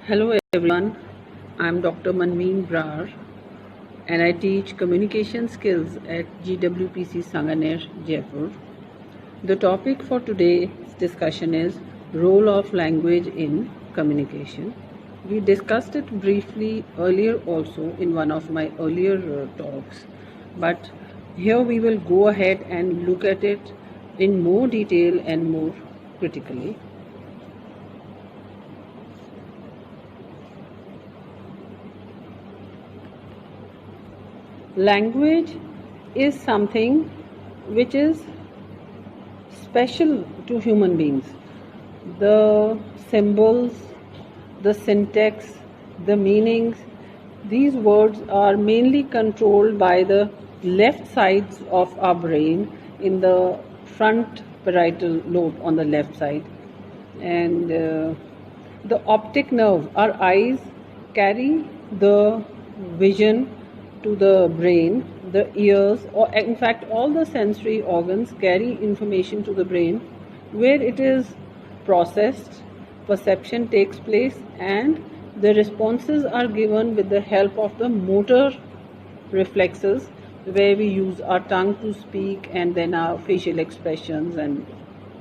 Hello everyone, I'm Dr. Manveen Brar and I teach communication skills at GWPC Sanganer, Jaipur. The topic for today's discussion is role of language in communication. We discussed it briefly earlier also in one of my earlier talks, but here we will go ahead and look at it in more detail and more critically. Language is something which is special to human beings. The symbols, the syntax, the meanings, these words are mainly controlled by the left sides of our brain in the front parietal lobe on the left side. And the optic nerve, our eyes carry the vision to the brain, the ears, or in fact all the sensory organs carry information to the brain where it is processed, perception takes place, and the responses are given with the help of the motor reflexes where we use our tongue to speak and then our facial expressions and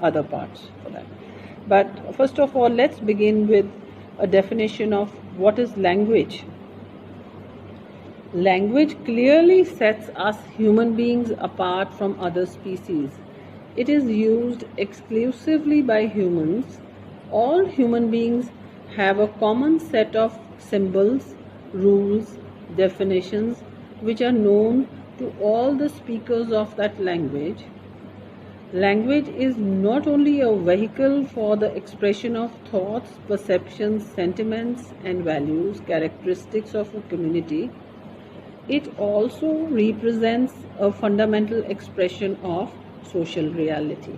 other parts for that. But first of all, let's begin with a definition of what is language. Language clearly sets us human beings apart from other species. It is used exclusively by humans. All human beings have a common set of symbols, rules, definitions, which are known to all the speakers of that language. Language is not only a vehicle for the expression of thoughts, perceptions, sentiments, and values, characteristics of a community. It also represents a fundamental expression of social reality.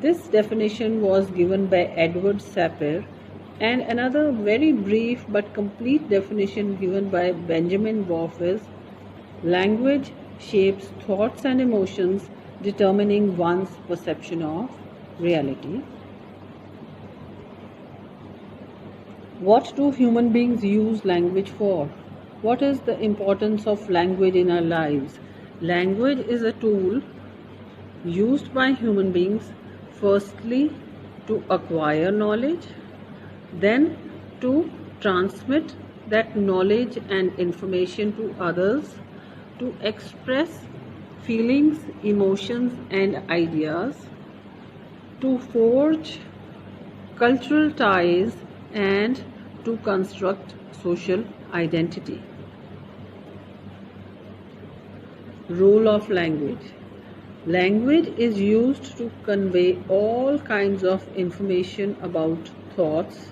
This definition was given by Edward Sapir, and another very brief but complete definition given by Benjamin Wolfe is: language shapes thoughts and emotions, determining one's perception of reality. What do human beings use language for? What is the importance of language in our lives? Language is a tool used by human beings, firstly to acquire knowledge, then to transmit that knowledge and information to others, to express feelings, emotions, and ideas, to forge cultural ties, and to construct social identity. Role of language. Language is used to convey all kinds of information about thoughts,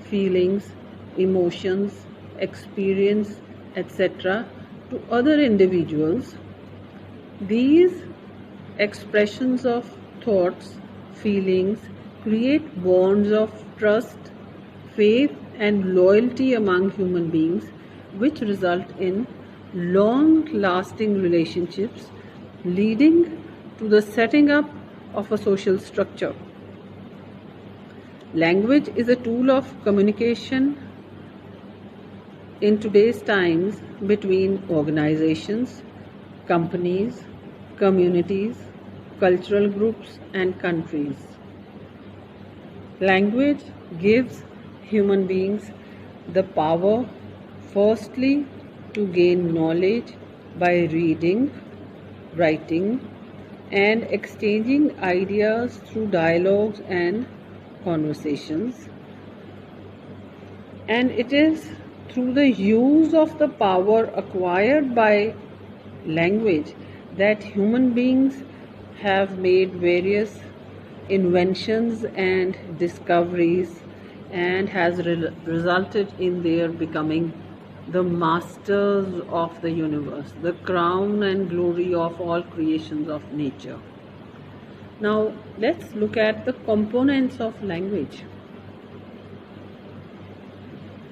feelings, emotions, experience, etc. to other individuals. These expressions of thoughts, feelings create bonds of trust, faith, and loyalty among human beings, which result in long-lasting relationships, leading to the setting up of a social structure. Language is a tool of communication in today's times between organizations, companies, communities, cultural groups, and countries. Language gives human beings the power, firstly, to gain knowledge by reading, writing, and exchanging ideas through dialogues and conversations. And it is through the use of the power acquired by language that human beings have made various inventions and discoveries, and has resulted in their becoming the masters of the universe, the crown and glory of all creations of nature. Now, let's look at the components of language.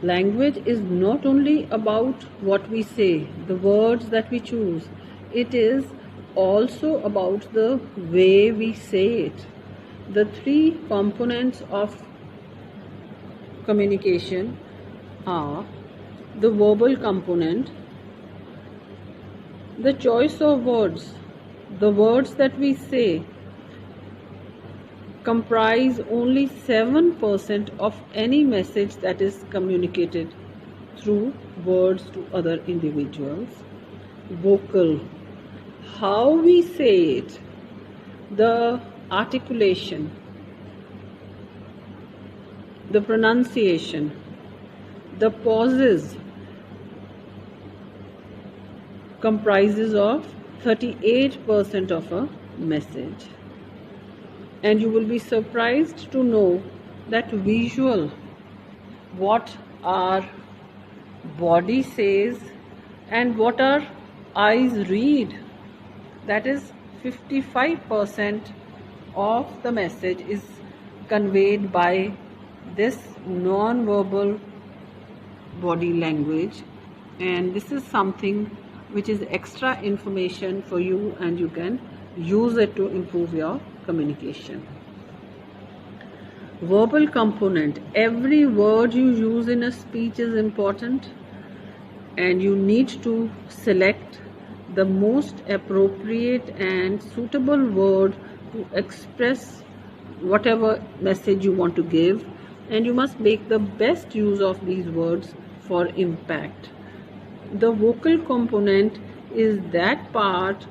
Language is not only about what we say, the words that we choose, it is also about the way we say it. The three components of communication are the verbal component, the choice of words. The words that we say comprise only 7% of any message that is communicated through words to other individuals. Vocal, how we say it, the articulation, the pronunciation, the pauses comprises of 38% of a message. And you will be surprised to know that visual, what our body says and what our eyes read, that is 55% of the message is conveyed by this non-verbal body language, and this is something which is extra information for you, and you can use it to improve your communication. Verbal component, every word you use in a speech is important, and you need to select the most appropriate and suitable word to express whatever message you want to give, and you must make the best use of these words for impact. The vocal component is that part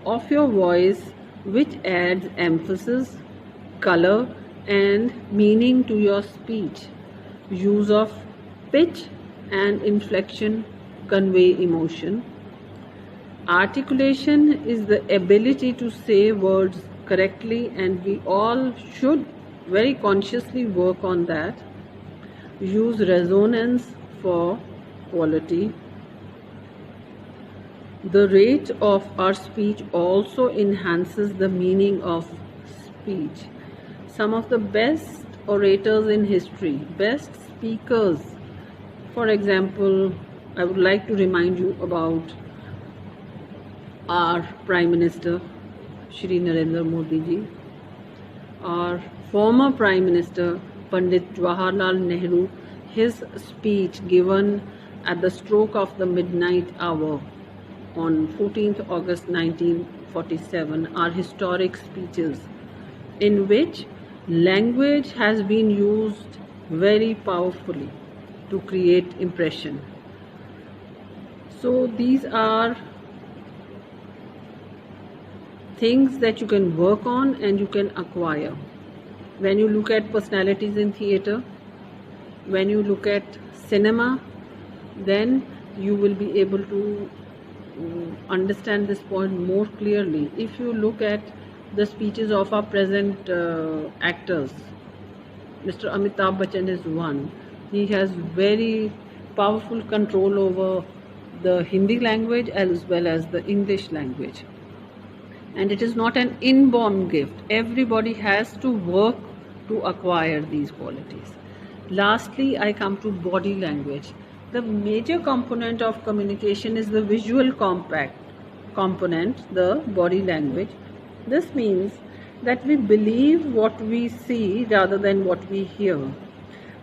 of your voice which adds emphasis, color, and meaning to your speech. Use of pitch and inflection convey emotion. Articulation is the ability to say words correctly, and we all should very consciously work on that. Use resonance for quality. The rate of our speech also enhances the meaning of speech. Some of the best orators in history, best speakers, for example, I would like to remind you about our Prime Minister, Shri Narendra Modi ji, our former Prime Minister, Pandit Jawaharlal Nehru. His speech given at the stroke of the midnight hour on 14th August 1947 are historic speeches in which language has been used very powerfully to create impression. So these are things that you can work on and you can acquire. When you look at personalities in theatre, when you look at cinema, then you will be able to understand this point more clearly. If you look at the speeches of our present actors, Mr. Amitabh Bachchan is one. He has very powerful control over the Hindi language as well as the English language. And it is not an inborn gift. Everybody has to work to acquire these qualities. Lastly, I come to body language. The major component of communication is the visual component, the body language. This means that we believe what we see rather than what we hear.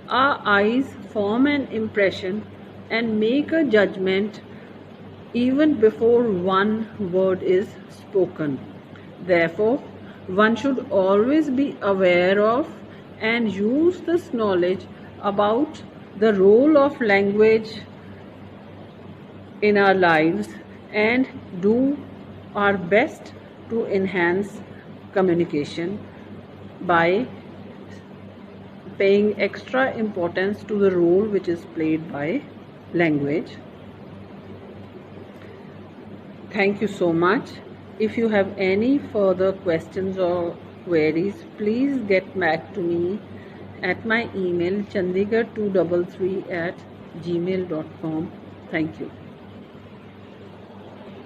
Our eyes form an impression and make a judgment even before one word is spoken. Therefore, one should always be aware of and use this knowledge about the role of language in our lives and do our best to enhance communication by paying extra importance to the role which is played by language. Thank you so much. If you have any further questions or queries, please get back to me at my email chandigarh233@gmail.com. Thank you.